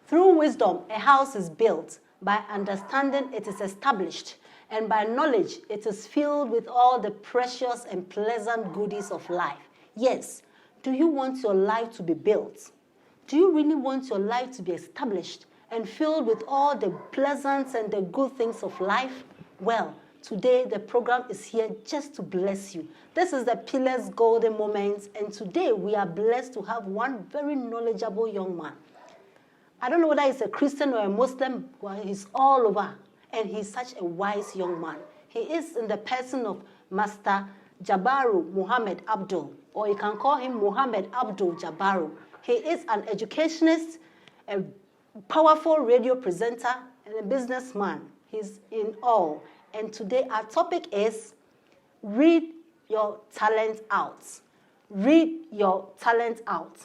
Through wisdom, a house is built. By understanding, it is established. And by knowledge, it is filled with all the precious and pleasant goodies of life. Yes, do you want your life to be built? Do you really want your life to be established and filled with all the pleasant and the good things of life? Well, today the program is here just to bless you. This is the Pillars Golden Moments, and today we are blessed to have one very knowledgeable young man. I don't know whether he's a Christian or a Muslim, but he's all over. And he's such a wise young man. He is in the person of Master Jabaru Muhammad Abdul, or you can call him Muhammad Abdul Jabaru. He is an educationist, a powerful radio presenter, and a businessman. He's in all. And today our topic is Read Your Talent Out. Read your talent out.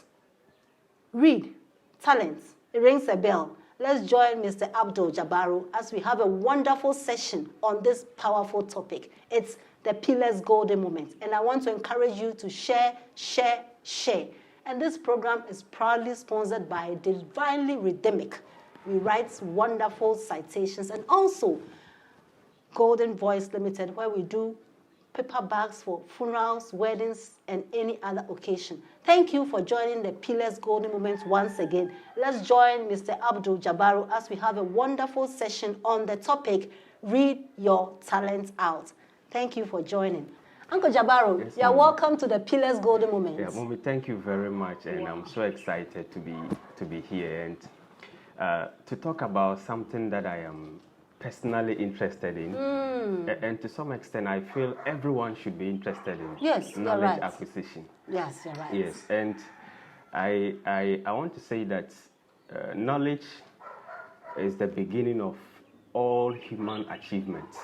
Read talent. It rings a bell. Let's join Mr. Abdul Jabaru as we have a wonderful session on this powerful topic. It's the Pillars Golden Moment. And I want to encourage you to share, share, share. And this program is proudly sponsored by Divinely Rhythmic. We write wonderful citations, and also Golden Voice Limited, where we do paper bags for funerals, weddings, and any other occasion. Thank you for joining the Pillars Golden Moments once again. Let's join Mr. Abdul Jabaru as we have a wonderful session on the topic, Read Your Talent Out. Thank you for joining. Uncle Jabaru, yes, you're welcome to the Pillars Golden Moments. Yeah, Mommy, thank you very much, and I'm so excited to be here and to talk about something that I am personally interested in, and to some extent I feel everyone should be interested in. Yes, knowledge right. acquisition. Yes, you're right. Yes, and I want to say that knowledge is the beginning of all human achievements.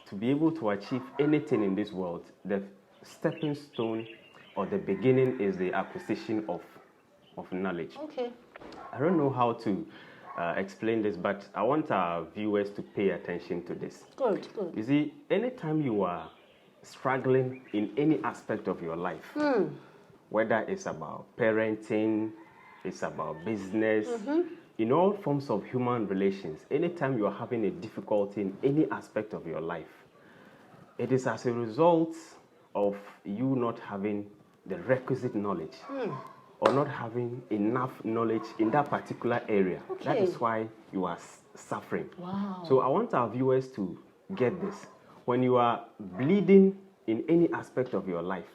To be able to achieve anything in this world, the stepping stone or the beginning is the acquisition of knowledge. Okay. I don't know how to explain this, but I want our viewers to pay attention to this. Good, good. You see, anytime you are struggling in any aspect of your life, whether it's about parenting, it's about business, in all forms of human relations, anytime you are having a difficulty in any aspect of your life, it is as a result of you not having the requisite knowledge. Or not having enough knowledge in that particular area. Okay. That is why you are suffering. Wow. So I want our viewers to get this. When you are bleeding in any aspect of your life,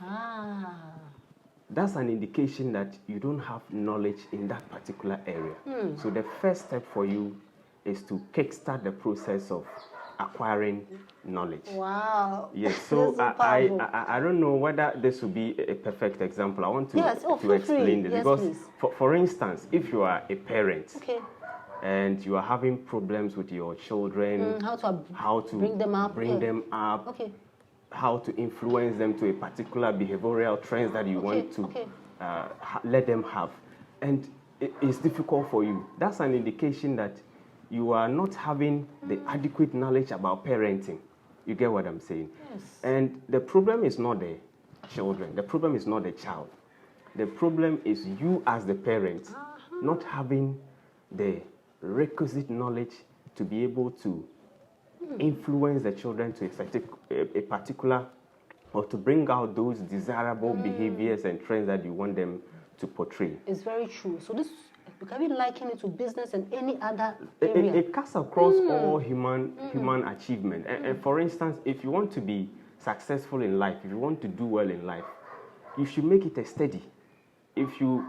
that's an indication that you don't have knowledge in that particular area. So the first step for you is to kickstart the process of acquiring knowledge. Wow. Yes, so I don't know whether this will be a perfect example. I want to explain this, yes, because for instance, if you are a parent, okay, and you are having problems with your children, how to bring them up, okay, how to influence them to a particular behavioral trends that you want to let them have, and it's difficult for you, that's an indication that you are not having the adequate knowledge about parenting. You get what I'm saying? Yes. And the problem is not the children. The problem is not the child. The problem is you as the parent not having the requisite knowledge to be able to influence the children to a particular, or to bring out those desirable behaviors and trends that you want them to portray. It's very true. So this, we can be liken it to business and any other area. It cuts across all human achievement. And for instance, if you want to be successful in life, if you want to do well in life, you should make it a study. If you,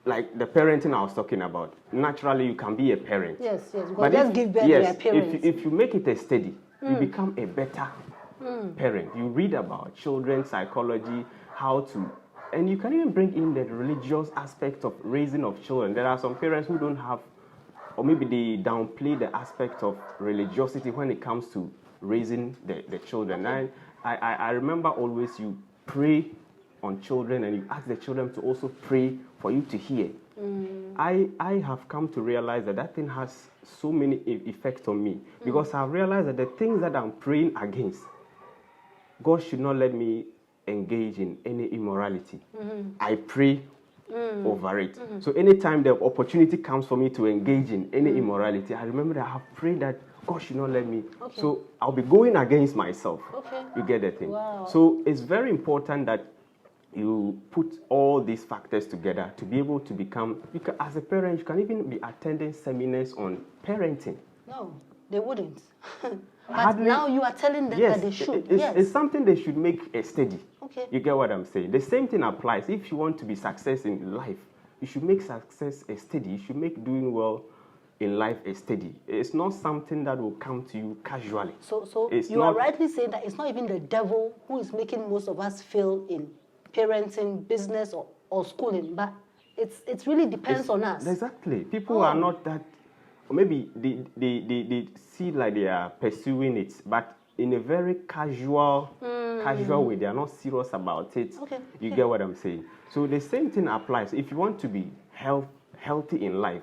like the parenting I was talking about, naturally you can be a parent. Yes, yes. But let's give birth to a parent. If you make it a study, you become a better parent. You read about children's psychology, how to. And you can even bring in the religious aspect of raising of children. There are some parents who don't have, or maybe they downplay the aspect of religiosity when it comes to raising the children. And I remember always you pray on children and you ask the children to also pray for you to hear. I have come to realize that thing has so many effects on me, because I've realized that the things that I'm praying against, God should not let me engage in any immorality. I pray over it. So anytime the opportunity comes for me to engage in any immorality, I remember that I have prayed that God should not let me. So I'll be going against myself. You get the thing? Wow. So it's very important that you put all these factors together to be able to become, as a parent, you can even be attending seminars on parenting. No, they wouldn't. But Hardly, now you are telling them that they should. It's something they should make a study. Okay. You get what I'm saying? The same thing applies. If you want to be success in life, you should make success a study. You should make doing well in life a study. It's not something that will come to you casually. So you are rightly saying that it's not even the devil who is making most of us fail in parenting, business, or schooling, but it really depends on us. Exactly. People are not that, or maybe they see like they are pursuing it, but in a very casual way. They are not serious about it. You get what I'm saying? So the same thing applies. If you want to be healthy in life,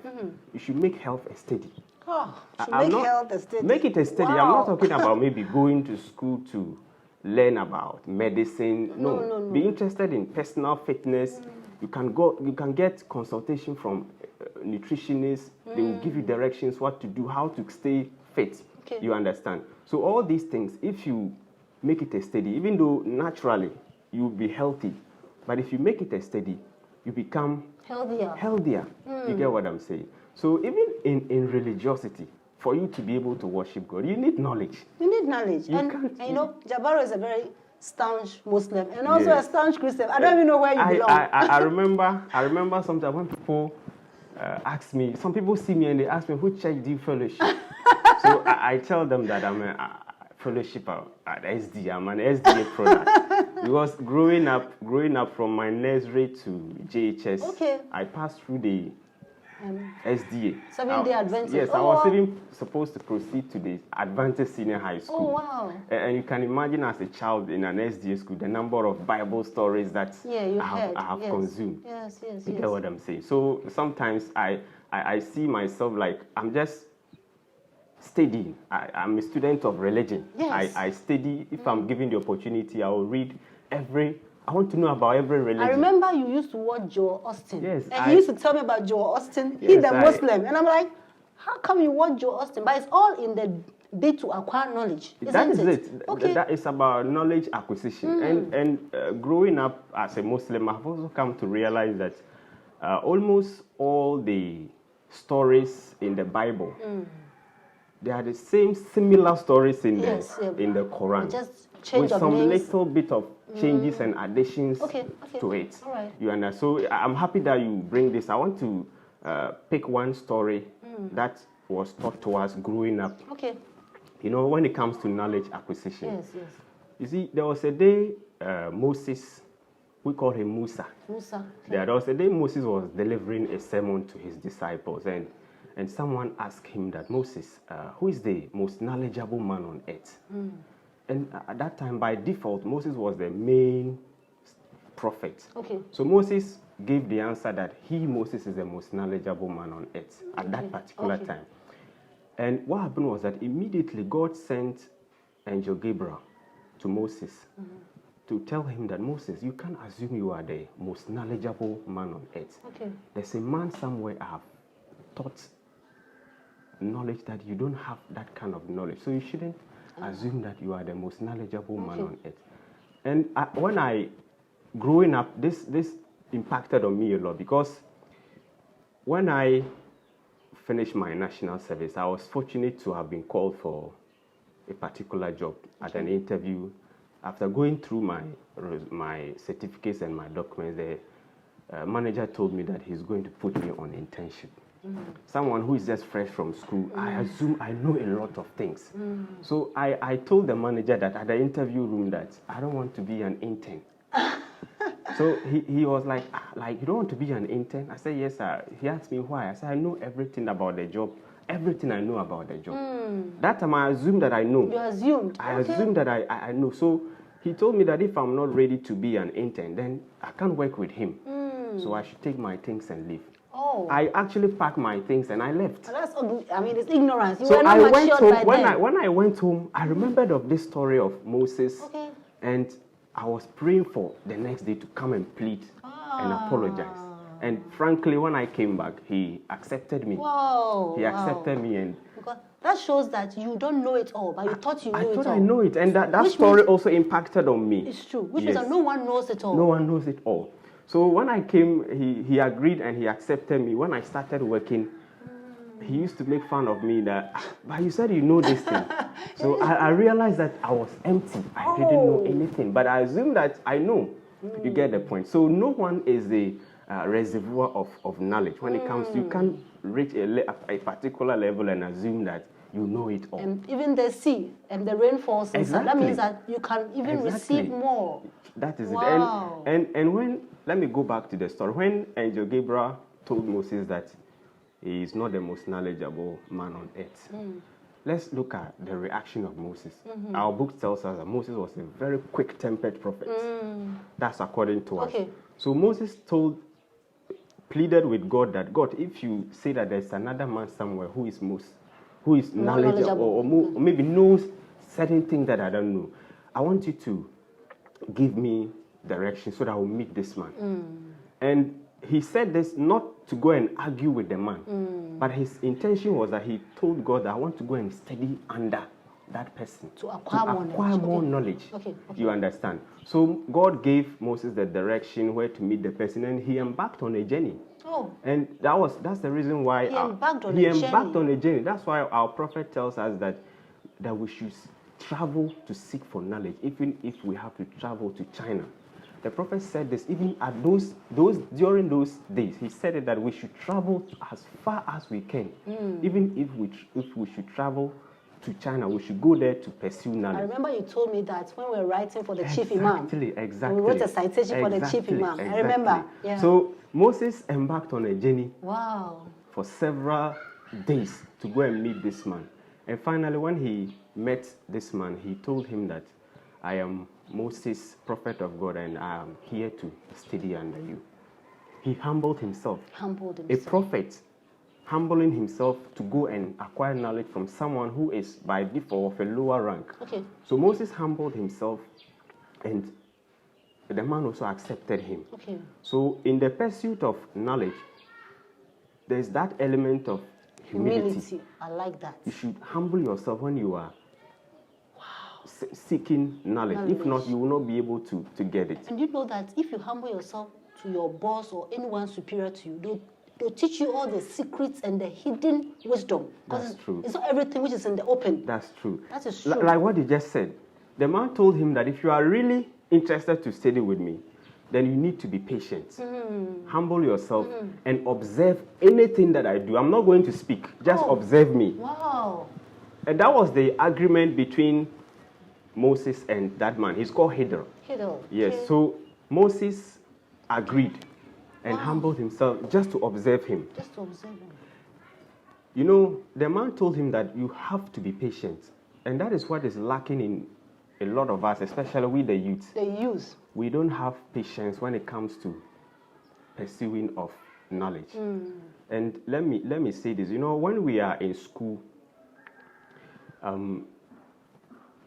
you should make health a study. Health a study. Make it a study. Wow. I'm not talking about maybe going to school to learn about medicine. No. Be interested in personal fitness. You can get consultation from nutritionists. They will give you directions what to do, how to stay fit. You understand? So all these things, if you make it a study, even though naturally you'll be healthy, but if you make it a study, you become healthier. You get what I'm saying? So even in religiosity, for you to be able to worship God, you need knowledge. You need knowledge. And you know, Jabaru is a very staunch Muslim and also a staunch Christian. I don't even know where you belong. I remember sometimes when people ask me, some people see me and they ask me, which church do you fellowship? So I tell them that I'm a fellowship at SD. I'm an SDA product. Because growing up from my nursery to JHS, I passed through the SDA. Seventh-day Adventist. Yes, I was even supposed to proceed to the Adventist Senior High School. Oh, wow. And you can imagine as a child in an SDA school, the number of Bible stories that I have consumed. Yes. You get what I'm saying? So sometimes I see myself like I'm just studying. I'm a student of religion. Yes. I study. If I'm given the opportunity, I will read I want to know about every religion. I remember you used to watch Joel Austin. Yes. And he used to tell me about Joel Austin. He's the Muslim. And I'm like, how come you watch Joel Austin? But it's all in the bit to acquire knowledge. That is it. Okay. That is about knowledge acquisition. And growing up as a Muslim, I've also come to realize that almost all the stories in the Bible, they are the same similar stories in the Quran. Just change with of some names. little bit of changes and additions to it. All right. You understand? So I'm happy that you bring this. I want to pick one story that was taught to us growing up. Okay. You know, when it comes to knowledge acquisition. Yes. You see, there was a day Moses, we call him Musa. Okay. There was a day Moses was delivering a sermon to his disciples, and someone asked him that, Moses, who is the most knowledgeable man on earth? And at that time, by default, Moses was the main prophet. Okay. So Moses gave the answer that Moses, is the most knowledgeable man on earth at that particular time. And what happened was that immediately God sent Angel Gabriel to Moses to tell him that, Moses, you can't assume you are the most knowledgeable man on earth. Okay. There's a man somewhere I have taught knowledge that you don't have that kind of knowledge. So you shouldn't assume that you are the most knowledgeable man on earth. And growing up, this impacted on me a lot, because when I finished my national service, I was fortunate to have been called for a particular job at an interview. After going through my certificates and my documents, the manager told me that he's going to put me on internship. Someone who is just fresh from school, I assume I know a lot of things. So I told the manager that at the interview room that I don't want to be an intern. So he was like, you don't want to be an intern? I said, yes, sir. He asked me why. I said, I know everything about the job. Everything I know about the job. That time I assumed that I know. You assumed? I assumed that I know. So he told me that if I'm not ready to be an intern, then I can't work with him. So I should take my things and leave. Oh. I actually packed my things and I left. That's ugly. I mean, it's ignorance. You So were not I went matured home. by then. When I went home, I remembered of this story of Moses. Okay. And I was praying for the next day to come and plead and apologize. And frankly, when I came back, he accepted me. Wow. He accepted me, and because that shows that you don't know it all, but you thought you knew it all. I thought I know it, and that story also impacted on me. It's true. Which means that no one knows it all. No one knows it all. So when I came, he agreed and he accepted me. When I started working, he used to make fun of me that, but you said you know this thing. So I realized that I was empty. I didn't know anything, but I assumed that I know. You get the point. So no one is a reservoir of knowledge. When it comes to, you can't reach a particular level and assume that you know it all. And even the sea and the rainfalls, that means that you can even receive more. That is it. And when, let me go back to the story. When Angel Gabriel told Moses that he is not the most knowledgeable man on earth, let's look at the reaction of Moses. Our book tells us that Moses was a very quick-tempered prophet. That's according to us. So Moses pleaded with God that, God, if you say that there's another man somewhere who is knowledgeable or maybe knows certain things that I don't know, I want you to give me direction so that I will meet this man. And he said this not to go and argue with the man, but his intention was that he told God that I want to go and study under that person to acquire more knowledge. You understand? So God gave Moses the direction where to meet the person, and he embarked on a journey. And that's the reason why he embarked on a journey. That's why our prophet tells us that we should travel to seek for knowledge, even if we have to travel to China. The prophet said this even at during those days. He said it that we should travel as far as we can. Even if we should travel to China, we should go there to pursue knowledge. I remember you told me that when we were writing for the chief imam. Exactly. We wrote a citation for the chief imam. I remember. Yeah. So Moses embarked on a journey. Wow. For several days to go and meet this man. And finally, when he met this man, he told him that I am Moses, prophet of God, and I am here to study under you. He humbled himself. A prophet humbling himself to go and acquire knowledge from someone who is by default of a lower rank. So Moses humbled himself, and the man also accepted him. So in the pursuit of knowledge, there's that element of humility. I like that. You should humble yourself when you are seeking knowledge. If not, you will not be able to get it. And you know that if you humble yourself to your boss or anyone superior to you, they'll teach you all the secrets and the hidden wisdom. That's true. It's not everything which is in the open. That's true. That is true. Like what you just said. The man told him that if you are really interested to study with me, then you need to be patient. Humble yourself and observe anything that I do. I'm not going to speak. Just observe me. Wow. And that was the agreement between Moses and that man. He's called Hidr. Yes. So Moses agreed and humbled himself just to observe him. You know, the man told him that you have to be patient. And that is what is lacking in a lot of us, especially with the youth. We don't have patience when it comes to pursuing of knowledge. And let me say this. You know, when we are in school,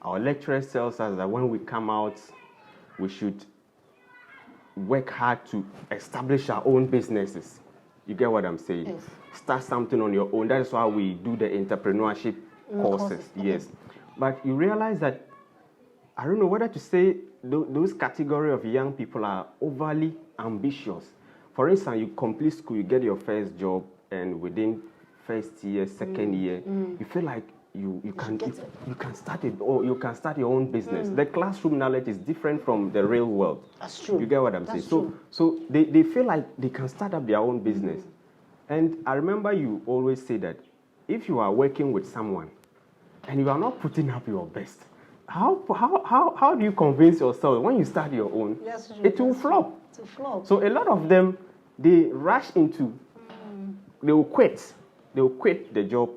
our lecturers tells us that when we come out, we should work hard to establish our own businesses. You get what I'm saying? Yes. Start something on your own. That is why we do the entrepreneurship courses. Yes. But you realize that, I don't know whether to say those category of young people are overly ambitious. For instance, you complete school, you get your first job, and within first year, second year, you feel like you can start it, or you can start your own business. The classroom knowledge is different from the real world. That's true. You get what I'm saying? So they feel like they can start up their own business. And I remember you always say that if you are working with someone and you are not putting up your best, how do you convince yourself when you start your own? It will flop. So a lot of them, they rush into, they will quit the job,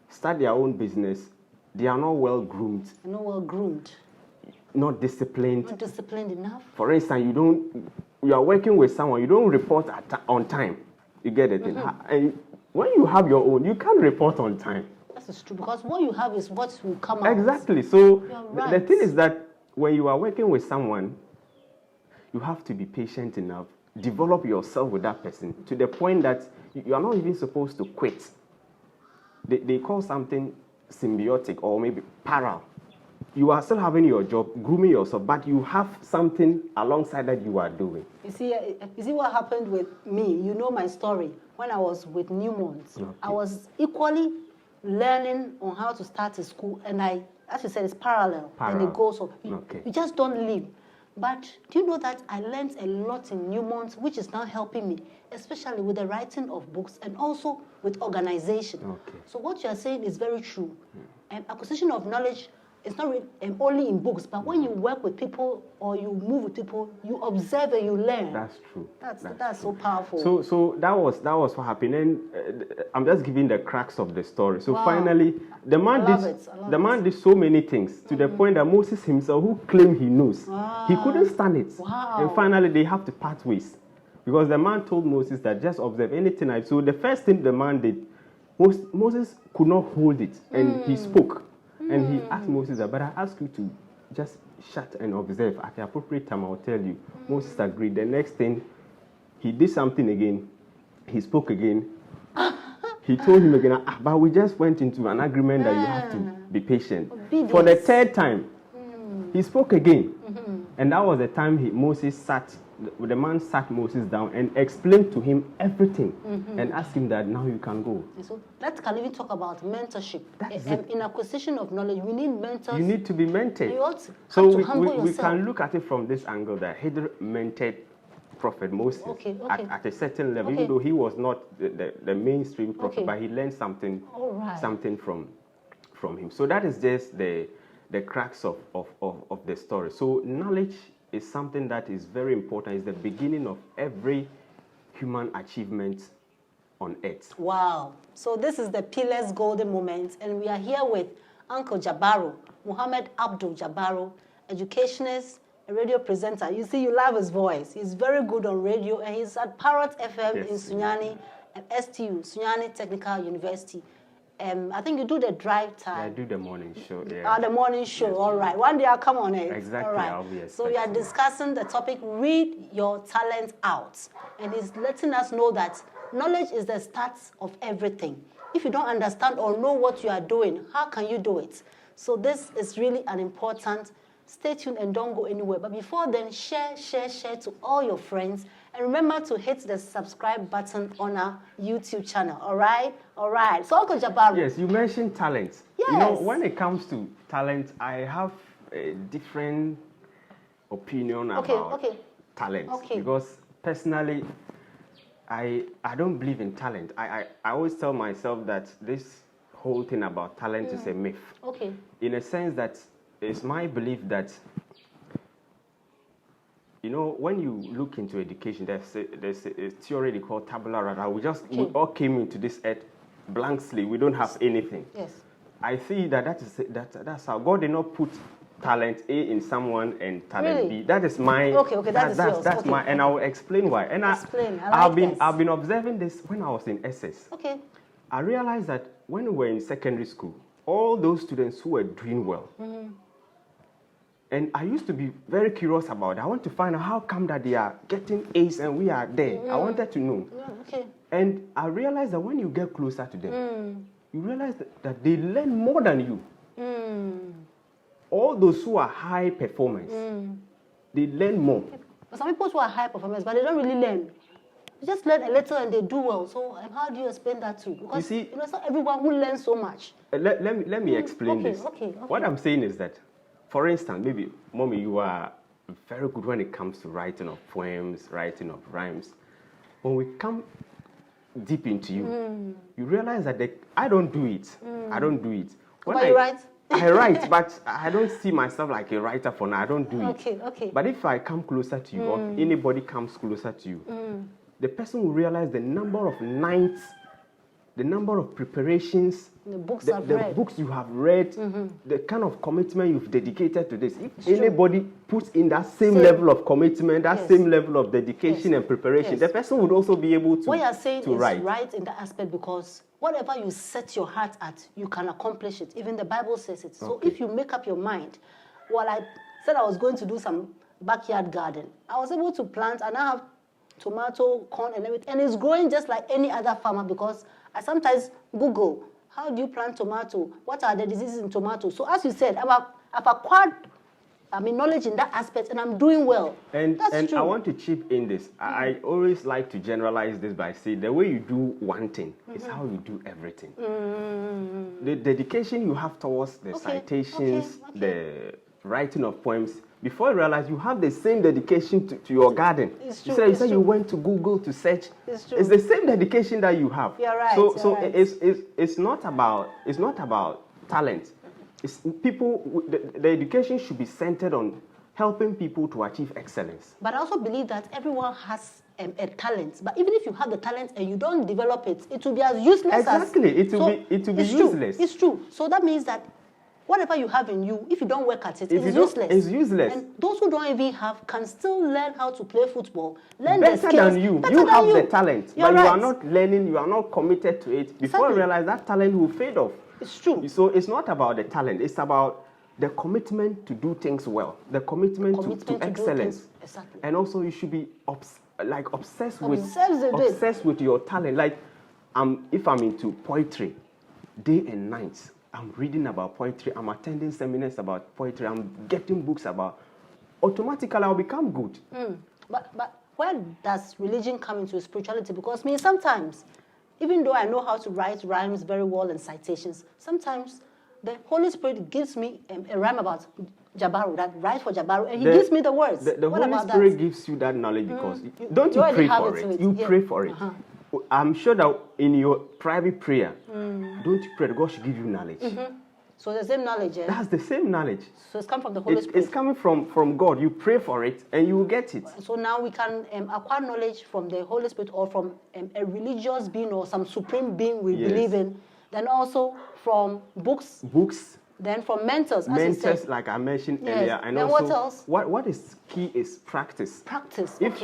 start their own business. They are not well groomed. Not disciplined. Not disciplined enough. For instance, you are working with someone, you don't report on time. You get it? And when you have your own, you can't report on time. That is true, because what you have is what will come out. Exactly. So right. The thing is that when you are working with someone, you have to be patient enough develop yourself with that person to the point that you are not even supposed to quit. They call something symbiotic or maybe parallel. You are still having your job, grooming yourself, but you have something alongside that you are doing. You see what happened with me? You know my story. When I was with Newmont, Okay. I was equally learning on how to start a school, and as you said, it's parallel. And it goes on. You just don't leave. But do you know that I learned a lot in Newmont, which is now helping me, especially with the writing of books and also with organization. Okay. So what you are saying is very true. And acquisition of knowledge is not only in books, but when you work with people or you move with people, you observe and you learn. That's true. That's so powerful. So that was what happened. And I'm just giving the cracks of the story. So finally, the man did so many things to the point that Moses himself, who claimed he knows, he couldn't stand it. Wow. And finally, they have to part ways because the man told Moses that just observe anything I. So the first thing the man did, Moses could not hold it, and he spoke. And he asked Moses, but I ask you to just shut and observe. At the appropriate time, I will tell you. Moses agreed. The next thing, he did something again. He spoke again. He told him again, but we just went into an agreement that you have to be patient. Obedience. For the third time, he spoke again. And that was the time the man sat Moses down and explained to him everything and asked him that now you can go. So that can even talk about mentorship. In acquisition of knowledge, we need mentors. You need to be mentored. You ought so to humble we yourself. can look at it from this angle that Hitler mentored Prophet Moses at a certain level, even though he was not the mainstream prophet, but he learned something from him. So that is just the cracks of the story. So knowledge is something that is very important. It's the beginning of every human achievement on earth. Wow. So this is the Pillars Golden Moment, and we are here with Uncle Jabaru, Muhammad Abdul Jabaru, educationist, a radio presenter. You see, you love his voice. He's very good on radio, and he's at Parrot FM in Sunyani and STU, Sunyani Technical University. I think you do the drive time. Yeah, I do the morning show. Yeah. The morning show. Yes, all right. One day I'll come on it. Exactly. All right. I'll be so we are discussing the topic, read your talent out. And he's letting us know that knowledge is the start of everything. If you don't understand or know what you are doing, how can you do it? So this is really an important. Stay tuned and don't go anywhere. But before then, share to all your friends. And remember to hit the subscribe button on our YouTube channel. All right? All right. So, Uncle Jabaru. Yes, you mentioned talent. Yes. You know, when it comes to talent, I have a different opinion about talent. Okay. Because personally, I don't believe in talent. I always tell myself that this whole thing about talent is a myth. Okay. In a sense that it's my belief that, you know, when you look into education, there's a theory they call tabula rasa. We all came into this earth blank slate. We don't have anything. Yes. I see that's how God did not put talent A in someone and talent B. That is my that's yours. That's my, and I will explain why. And I've been observing this when I was in SS. Okay. I realized that when we were in secondary school, all those students who were doing well. And I used to be very curious about it. I want to find out how come that they are getting A's and we are there. I wanted to know. And I realized that when you get closer to them, you realize that they learn more than you. All those who are high performers, they learn more. But some people who are high performers, but they don't really learn. They just learn a little and they do well. So how do you explain that too? Because you see, it's not everyone who learns so much. Let me explain this. What I'm saying is that, for instance, maybe, Mommy, you are very good when it comes to writing of poems, writing of rhymes. When we come deep into you, you realize that I don't do it. I don't do it. When you write? I write, but I don't see myself like a writer for now. I don't do it. Okay. But if I come closer to you, or anybody comes closer to you, the person will realize the number of nights, the number of preparations, the books you have read, the kind of commitment you've dedicated to this. If anybody puts in that same level of commitment, that same level of dedication and preparation, the person would also be able to write. What you're saying is right in that aspect, because whatever you set your heart at, you can accomplish it. Even the Bible says it. So if you make up your mind, I said I was going to do some backyard garden, I was able to plant, and I have tomato, corn, and everything. And it's growing just like any other farmer, because I sometimes Google, how do you plant tomato? What are the diseases in tomato? So as you said, I've acquired knowledge in that aspect, and I'm doing well. And That's true. I want to chip in this. I always like to generalize this by saying the way you do one thing is how you do everything. The dedication you have towards the citations, the writing of poems, before you realize you have the same dedication to your garden. It's true. You said you went to Google to search. It's true. It's the same dedication that you have. You're right. So right. it's not about talent. It's people. The education should be centered on helping people to achieve excellence. But I also believe that everyone has a talent. But even if you have the talent and you don't develop it, it will be as useless exactly. as... It will be useless. It's true. So that means that whatever you have in you, if you don't work at it, it's useless. It's useless. And those who don't even have can still learn how to play football, learn better the skills. Than you. You have the talent, You're but right. you are not learning, you are not committed to it. Before you realize that talent will fade off. It's true. So it's not about the talent, it's about the commitment to do things well, the commitment to excellence. Exactly. And also you should be obsessed with your talent. Like if I'm into poetry, day and night, I'm reading about poetry, I'm attending seminars about poetry, I'm getting books about, automatically I'll become good. But where does religion come into spirituality? Because me, sometimes, even though I know how to write rhymes very well and citations, sometimes the Holy Spirit gives me a rhyme about Jabaru, that write for Jabaru, and he gives me the words. The Holy Spirit gives you that knowledge because don't you pray for it? You pray for it. I'm sure that in your private prayer, don't you pray that God should give you knowledge? So the same knowledge. That's the same knowledge. So it's coming from the Holy Spirit. It's coming from God. You pray for it and you will get it. So now we can acquire knowledge from the Holy Spirit or from a religious being or some supreme being we believe in. Then also from books. Then from mentors. Mentors, like I mentioned earlier. And then also, what else? What is key is practice. Practice. If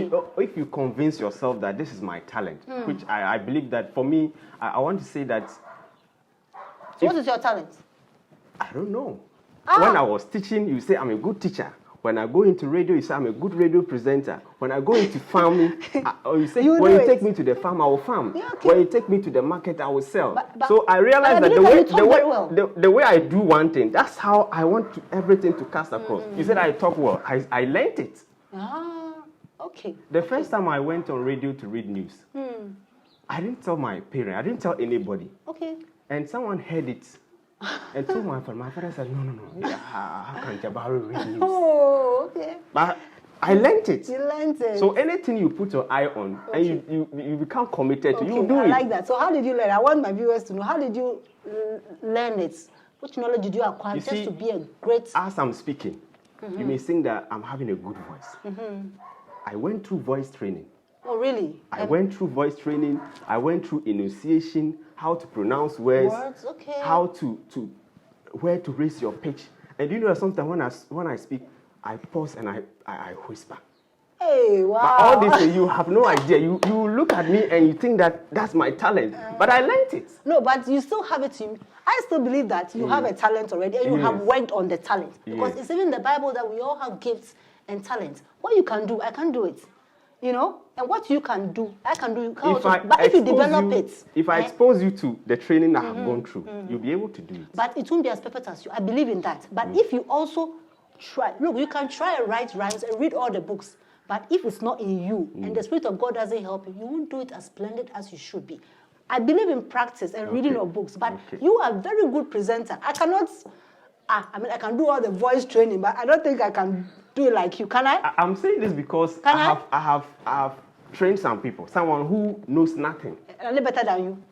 you convince yourself that this is my talent, which I believe that for me, I want to say that. So what is your talent? I don't know. When I was teaching, you say I'm a good teacher. When I go into radio, you say I'm a good radio presenter. When I go into farming, you say when you take me to the farm, I will farm. Yeah, okay. When you take me to the market, I will sell. But so I realized that the way I do one thing, that's how I want everything to cast across. You said I talk well. I learned it. Okay. The first time I went on radio to read news, I didn't tell my parents. I didn't tell anybody. Okay. And someone heard it. And told my father. My father said, no. Yeah, how can Jabaru read news? Oh, okay. But I learned it. You learned it. So anything you put your eye on and you become committed to, you do it. I like that. So how did you learn? I want my viewers to know. How did you learn it? Which knowledge did you acquire to be a great... As I'm speaking, you may think that I'm having a good voice. I went through voice training. Oh, really? I went through voice training. I went through enunciation, how to pronounce words, how to where to raise your pitch. And you know, sometimes when I speak, I pause and I whisper. Hey, wow. But all this, you have no idea. You look at me and you think that that's my talent. But I learned it. No, but you still have it. I still believe that you have a talent already and you have worked on the talent. Because it's even in the Bible that we all have gifts and talents. What you can do, I can do it. You know? And what you can do, I can do. But if you develop it... If I expose you to the training I have gone through, you'll be able to do it. But it won't be as perfect as you. I believe in that. But if you also try... Look, you can try and write rhymes and read all the books. But if it's not in you and the Spirit of God doesn't help you, you won't do it as splendid as you should be. I believe in practice and reading of books. But you are a very good presenter. I cannot... I can do all the voice training, but I don't think I can do it like you. Can I? I'm saying this because I have trained some people, someone who knows nothing. Are they better than you?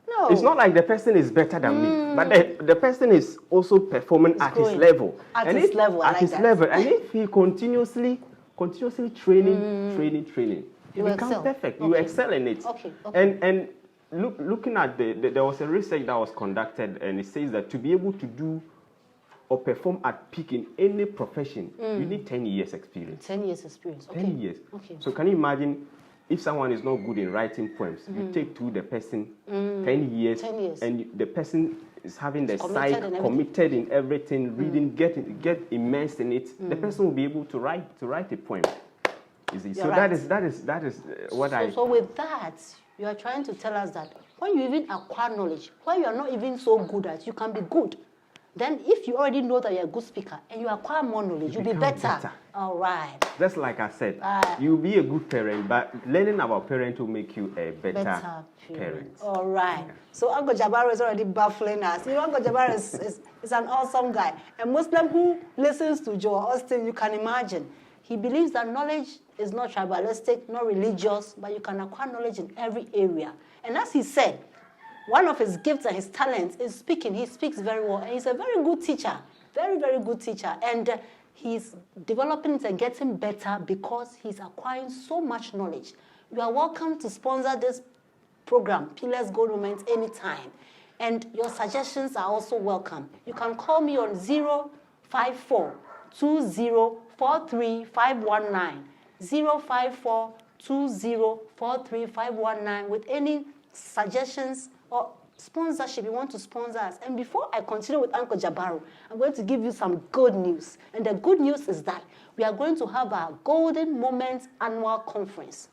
No. It's not like the person is better than me, but the person is also performing at his level. At his level. And if he continuously training, you become perfect. You excel in it. Okay. And looking at there was a research that was conducted, and it says that to be able to do or perform at peak in any profession, you need 10 years experience. 10 years experience. Okay. 10 years. Okay. So can you imagine if someone is not good in writing poems, you take to the person 10 years, and the person is having the committed in everything, reading, get immersed in it, the person will be able to write a poem. You see, You're so right. that is what I. So with that, you are trying to tell us that when you even acquire knowledge, when you are not even so good at, you can be good. Then if you already know that you're a good speaker and you acquire more knowledge, you'll be better. All right. Just like I said, you'll be a good parent, but learning about parent will make you a better parent. All right. Yeah. So Uncle Jabaru is already baffling us. You know, Uncle Jabaru is an awesome guy. A Muslim who listens to Joe Austin, you can imagine. He believes that knowledge is not tribalistic, not religious, but you can acquire knowledge in every area. And as he said, one of his gifts and his talents is speaking. He speaks very well, and he's a very good teacher, very, very good teacher. And he's developing it and getting better because he's acquiring so much knowledge. You are welcome to sponsor this program, Pillars Gold Moments, anytime. And your suggestions are also welcome. You can call me on 054-2043-519, 054-2043-519 with any suggestions or sponsorship you want to sponsor us. And before I continue with Uncle Jabaru, I'm going to give you some good news. And the good news is that we are going to have our Golden Moments Annual Conference.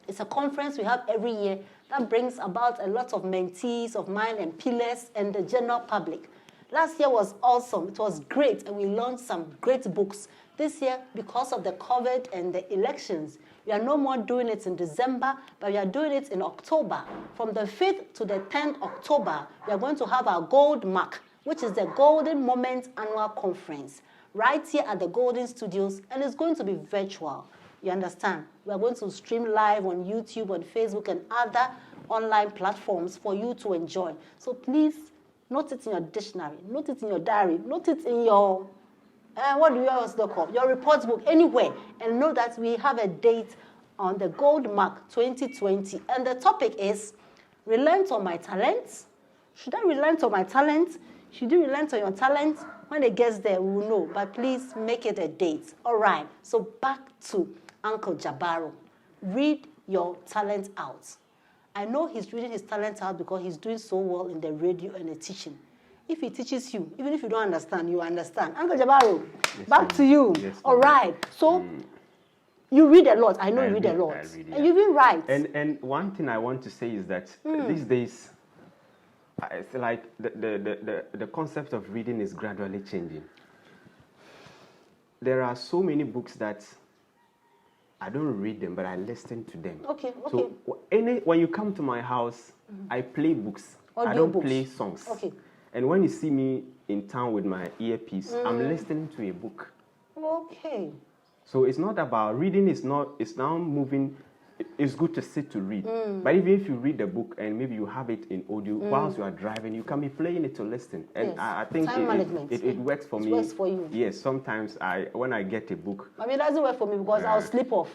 It's a conference we have every year that brings about a lot of mentees of mine and pillars and the general public. Last year was awesome. It was great, and we launched some great books. This year, because of the COVID and the elections, we are no more doing it in December, but we are doing it in October. From the 5th to the 10th October, we are going to have our Gold Mark, which is the Golden Moment Annual Conference, right here at the Golden Studios, and it's going to be virtual. You understand? We are going to stream live on YouTube, on Facebook, and other online platforms for you to enjoy. So please, note it in your dictionary, note it in your diary, note it in your what do you also call your report book, anywhere, and know that we have a date on the Gold Mark 2020, and the topic is relent on my talents. Should I relent on my talents? Should you relent on your talents? When it gets there, we will know, but please make it a date. All right, so back to Uncle Jabaru. Read your talent out. I know he's reading his talent out because he's doing so well in the radio and the teaching. If he teaches you, even if you don't understand, you understand. Uncle Jabaru, back to you. Yes, all right. So you read a lot. I know you read a lot. And you even write. And one thing I want to say is that these days, I feel like the concept of reading is gradually changing. There are so many books that I don't read them, but I listen to them. Okay. So when you come to my house, I play books. I don't play songs. Okay. And when you see me in town with my earpiece, I'm listening to a book. Okay. So it's not about reading. It's now moving. It's good to sit to read. But even if you read the book and maybe you have it in audio, whilst you are driving, you can be playing it to listen. And yes. I think it works for me. It works for you. Yes, sometimes when I get a book. I mean, it doesn't work for me because I'll slip off.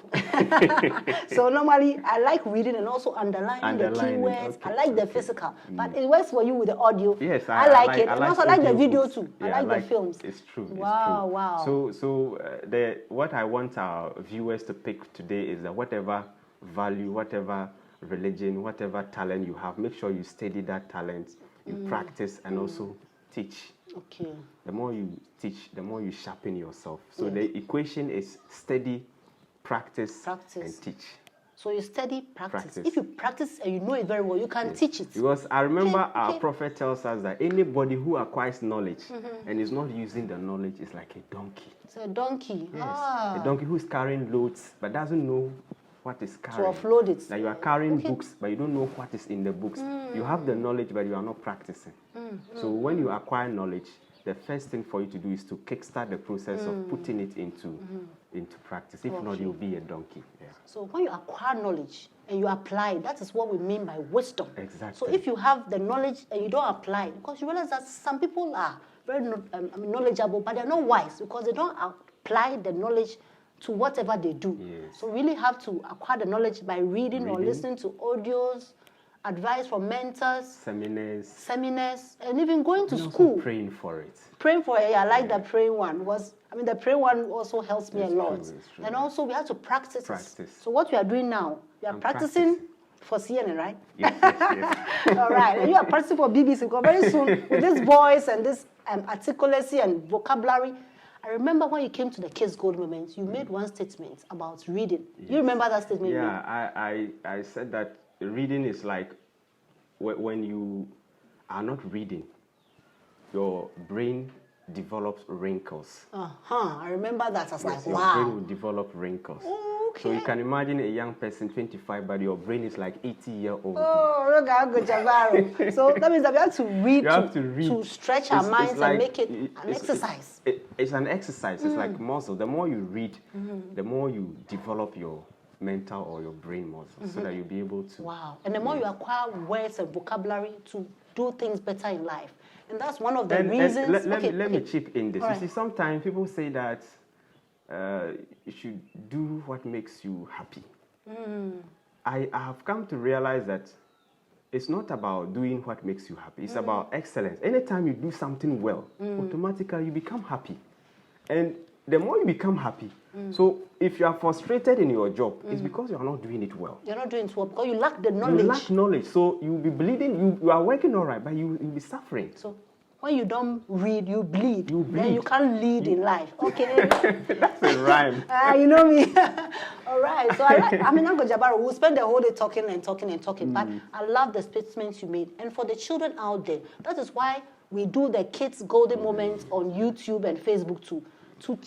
So normally, I like reading and also underlining the keywords. Okay. I like the physical. But it works for you with the audio. Yes, I like it. And also I like the video too. Yeah, I like the films. It's true. Wow, wow. So what I want our viewers to pick today is that whatever value, whatever religion, whatever talent you have, make sure you study that talent, you practice, and also teach. Okay. The more you teach, the more you sharpen yourself. So the equation is study, practice, and teach. So you study, practice. If you practice and you know it very well, you can teach it. Because I remember our prophet tells us that anybody who acquires knowledge and is not using the knowledge is like a donkey. It's a donkey. Yes. A donkey who is carrying loads but doesn't know what is carrying. To offload it. That you are carrying books, but you don't know what is in the books. You have the knowledge, but you are not practicing. So when you acquire knowledge, the first thing for you to do is to kickstart the process of putting it into practice. If not, you'll be a donkey. Yeah. So when you acquire knowledge and you apply it, that is what we mean by wisdom. Exactly. So if you have the knowledge and you don't apply it, because you realize that some people are very knowledgeable, but they're not wise because they don't apply the knowledge to whatever they do. Yes. So really have to acquire the knowledge by reading or listening to audios, advice from mentors, seminars, and even going to school. Praying for it. Praying for it. I like the praying one. The praying one also helps me a lot. True. And also we have to practice. So what we are doing now, we are practicing for CNN, right? Yes. All right. And you are practicing for BBC because very soon with this voice and this articulacy and vocabulary, I remember when you came to the Kids Gold Moments, you made one statement about reading. Yes. You remember that statement? Yeah, I said that reading is like when you are not reading, your brain develops wrinkles. I remember that. I was like, your wow. Your brain will develop wrinkles. Okay. So you can imagine a young person, 25, but your brain is like 80-year-old. Oh, look how good, Jabaru. So that means that we have to read, to stretch our minds and make it an exercise. It's an exercise. It's like muscle. The more you read, the more you develop your mental or your brain muscle so that you'll be able to. Wow. And the more you acquire words and vocabulary to do things better in life. And that's one of the reasons. Let me chip in this. All you see, sometimes people say that you should do what makes you happy. I have come to realize that it's not about doing what makes you happy. It's about excellence. Anytime you do something well, automatically you become happy. And the more you become happy, so if you are frustrated in your job, it's because you are not doing it well. You're not doing it well because you lack the knowledge. You lack knowledge. So you'll be bleeding. You are working all right, but you'll be suffering. So when you don't read, you bleed. Then you can't lead in life. Okay. That's a rhyme. You know me. All right. So Uncle Jabaru, we'll spend the whole day talking and talking and talking. But I love the statements you made. And for the children out there, that is why we do the Kids Golden Moments on YouTube and Facebook too. To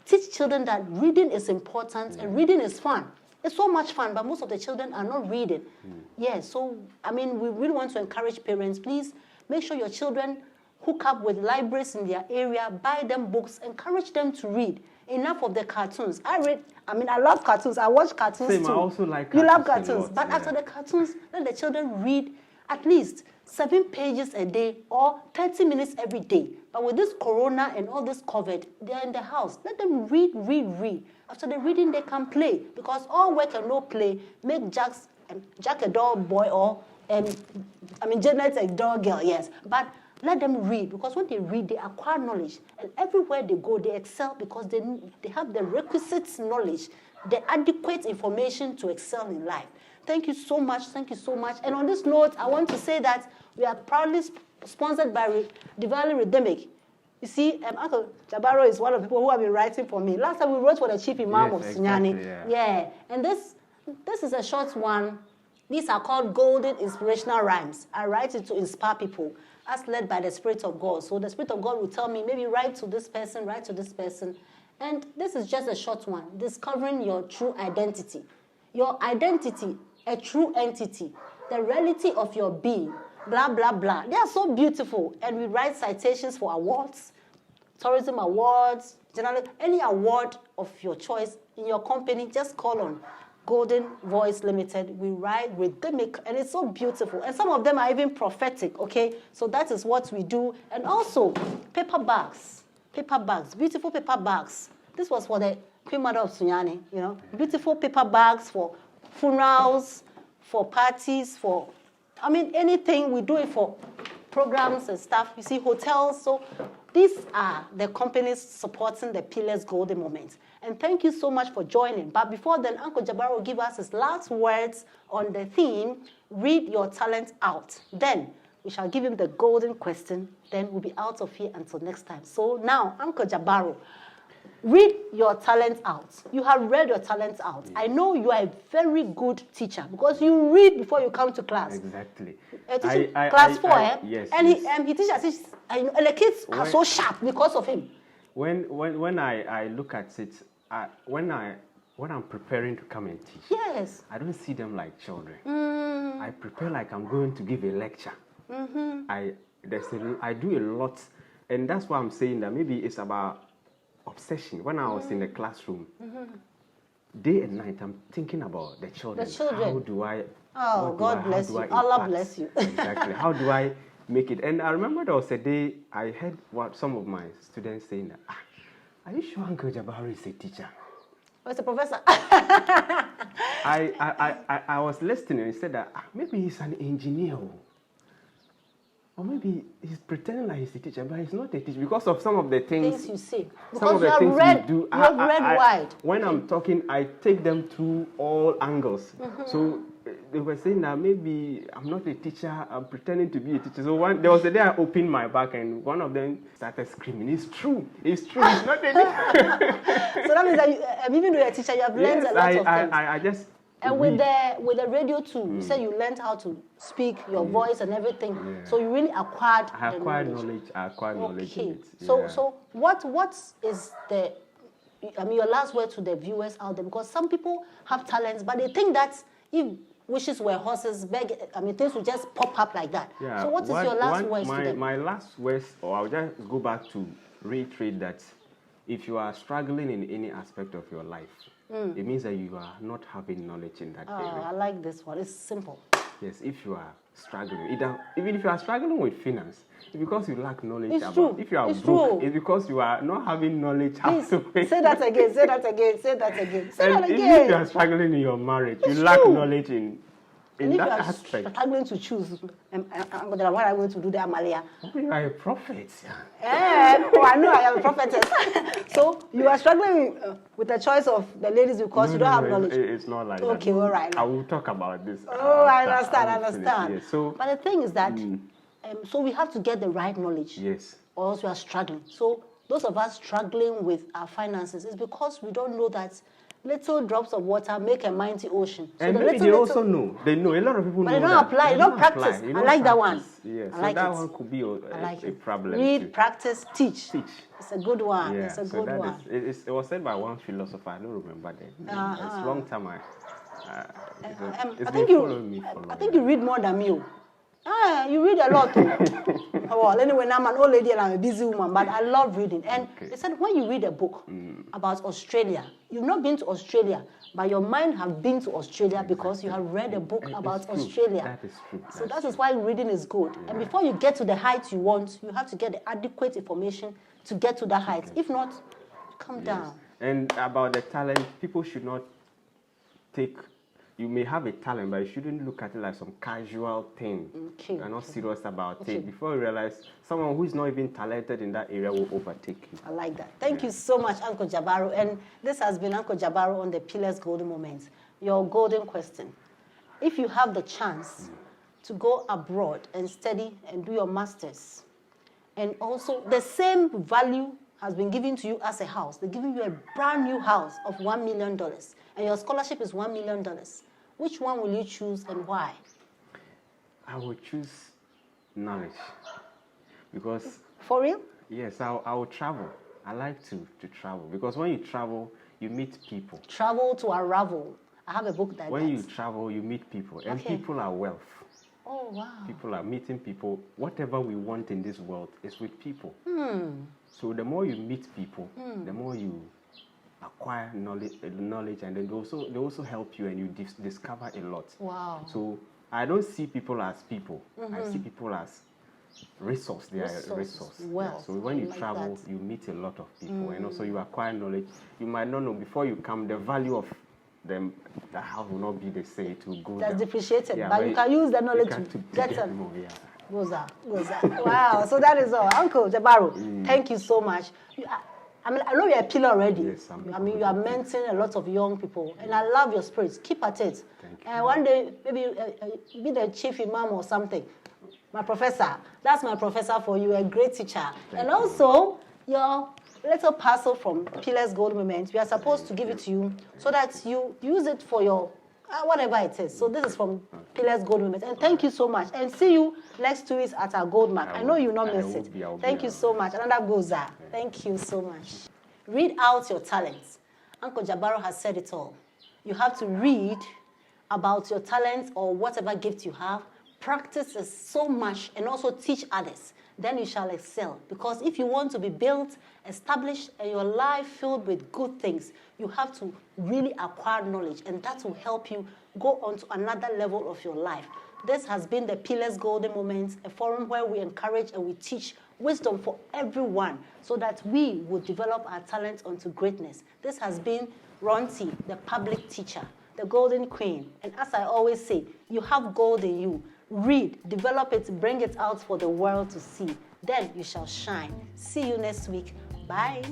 teach children that reading is important and reading is fun. It's so much fun, but most of the children are not reading. So, we really want to encourage parents, please make sure your children hook up with libraries in their area, buy them books, encourage them to read. Enough of the cartoons. I love cartoons. I watch cartoons too. I also like cartoons. You love cartoons. But after the cartoons, let the children read at least 7 pages a day or 30 minutes every day. But with this corona and all this COVID, they're in the house. Let them read. After the reading, they can play. Because all work and no play make Jack a dull boy or, Janet a dull girl, yes. But let them read, because when they read, they acquire knowledge. And everywhere they go, they excel because they have the requisite knowledge, the adequate information to excel in life. Thank you so much. Thank you so much. And on this note, I want to say that we are proudly sponsored by Diwali Rhythmic. You see, Uncle Jabaru is one of the people who have been writing for me. Last time we wrote for the chief imam of Sunyani. Yeah. And this is a short one. These are called golden inspirational rhymes. I write it to inspire people, as led by the Spirit of God. So the Spirit of God will tell me, maybe write to this person, write to this person. And this is just a short one, discovering your true identity. Your identity, a true entity, the reality of your being, blah, blah, blah. They are so beautiful. And we write citations for awards, tourism awards, generally, any award of your choice in your company, just call on Golden Voice Limited. We write rhythmic, and it's so beautiful. And some of them are even prophetic, okay? So that is what we do. And also, paper bags, beautiful paper bags. This was for the Queen Mother of Sunyani, beautiful paper bags for funerals, for parties, for, anything. We do it for programs and stuff. You see, hotels. So these are the companies supporting the Pillars Golden Moments. And thank you so much for joining. But before then, Uncle Jabaru will give us his last words on the theme, read your talent out. Then we shall give him the golden question. Then we'll be out of here until next time. So now, Uncle Jabaru, read your talent out. You have read your talent out. I know you are a very good teacher because you read before you come to class. Exactly. Class 4, yes. And he teaches, and the kids are so sharp because of him. When I look at it, when I'm preparing to come and teach, yes, I don't see them like children. I prepare like I'm going to give a lecture. I do a lot, and that's why I'm saying that maybe it's about obsession. When I was in the classroom, day and night, I'm thinking about the children. How do I? Oh, God bless you. Allah bless you. Exactly. How do I make it? And I remember there was a day I heard what some of my students saying that, are you sure Uncle Jabaru is a teacher? Oh, it's a professor. I was listening and he said that maybe he's an engineer. Or maybe he's pretending like he's a teacher, but he's not a teacher because of some of the things you say. Some of Because the you have things read, we do. you have read wide. When I'm talking, I take them through all angles. So they were saying that maybe I'm not a teacher, I'm pretending to be a teacher. So there was a day I opened my bag and one of them started screaming, it's true, he's not a teacher. So that means that even though you're a teacher, you have learned a lot of things. I just And with the radio too, you said you learned how to speak, your voice and everything. Yeah. So you really acquired I acquired knowledge. I acquired knowledge in it. Yeah. So what is your last word to the viewers out there? Because some people have talents, but they think that if wishes were horses, things would just pop up like that. Yeah. So what is your last words to them? My last words, or I'll just go back to reiterate that if you are struggling in any aspect of your life, it means that you are not having knowledge in that area. I like this one. It's simple. Yes, if you are struggling, even if you are struggling with finance, it's because you lack knowledge it's true. If you are broke, it's because you are not having knowledge how to pay. Say that again. Say that again. Say that again. Say that again. If you are struggling in your marriage, you lack knowledge in that aspect. If you are struggling to choose, what I'm going to do there, Amalia. You are a prophet. I know I am a prophetess. So you are struggling with the choice of the ladies because you don't have knowledge. It's not like that. Okay, all right. I will talk about this. I understand. Yes. So, but the thing is that, so we have to get the right knowledge. Yes. Or else we are struggling. So those of us struggling with our finances is because we don't know that little drops of water make a mighty ocean. So and maybe they also know. They know. A lot of people know. But they don't apply. They don't practice. I like that one. Yeah. So that one could be a problem. Read, practice, teach. It's a good one. Yeah. It's a good one. It was said by one philosopher. I don't remember the name. It's a long time. I think you read more than me. You read a lot. Well, anyway, now I'm an old lady and I'm a busy woman, but I love reading. And they said when you read a book about Australia, you've not been to Australia, but your mind have been to Australia because you have read a book about Australia. That is true. So that is why reading is good. Yeah. And before you get to the height you want, you have to get the adequate information to get to that height. If not, come down. And about the talent, people should not take. You may have a talent, but you shouldn't look at it like some casual thing. You're not serious about it. Before you realize, someone who is not even talented in that area will overtake you. I like that. Thank you so much, Uncle Jabaru. And this has been Uncle Jabaru on the Pillars Golden Moments. Your golden question. If you have the chance to go abroad and study and do your masters, and also the same value has been given to you as a house. They're giving you a brand new house of $1 million. And your scholarship is $1 million. Which one will you choose and why? I will choose knowledge. Because... For real? Yes, I will travel. I like to travel. Because when you travel, you meet people. Travel to unravel. I have a book that When you travel, you meet people. And people are wealth. Oh, wow. People are meeting people. Whatever we want in this world is with people. So the more you meet people, the more you acquire knowledge, and then they also help you, and you discover a lot. Wow. So I don't see people as people. I see people as resource. They are a resource. Well, so when you travel, you meet a lot of people, and also you acquire knowledge. You might not know before you come the value of them. The house will not be the same. It will go. That's depreciated, but you can use the knowledge to get some. Goes up. Wow. So that is all, Uncle Jabaru. Thank you so much. I know you're a pillar already. Yes, you are mentoring a lot of young people, and I love your spirit. Keep at it. Thank you. And one day, maybe be the chief imam or something. My professor. That's my professor for you, a great teacher. Thank you. Also, your little parcel from Pillars Gold Moment, we are supposed to give it to you so that you use it for your whatever it is. So this is from Pillars Gold Moment. And thank you so much. And see you next 2 weeks at our Gold Mark. I know you'll not miss it. Thank you so much. Another goza. Thank you so much. Read out your talents. Uncle Jabaru has said it all. You have to read about your talents or whatever gift you have. Practice is so much and also teach others. Then you shall excel. Because if you want to be built, established, and your life filled with good things, you have to really acquire knowledge, and that will help you go on to another level of your life. This has been the Pillars Golden Moments, a forum where we encourage and we teach wisdom for everyone so that we will develop our talents onto greatness. This has been Ranti, the public teacher, the Golden Queen. And as I always say, you have gold in you. Read, develop it, bring it out for the world to see. Then you shall shine. See you next week. Bye.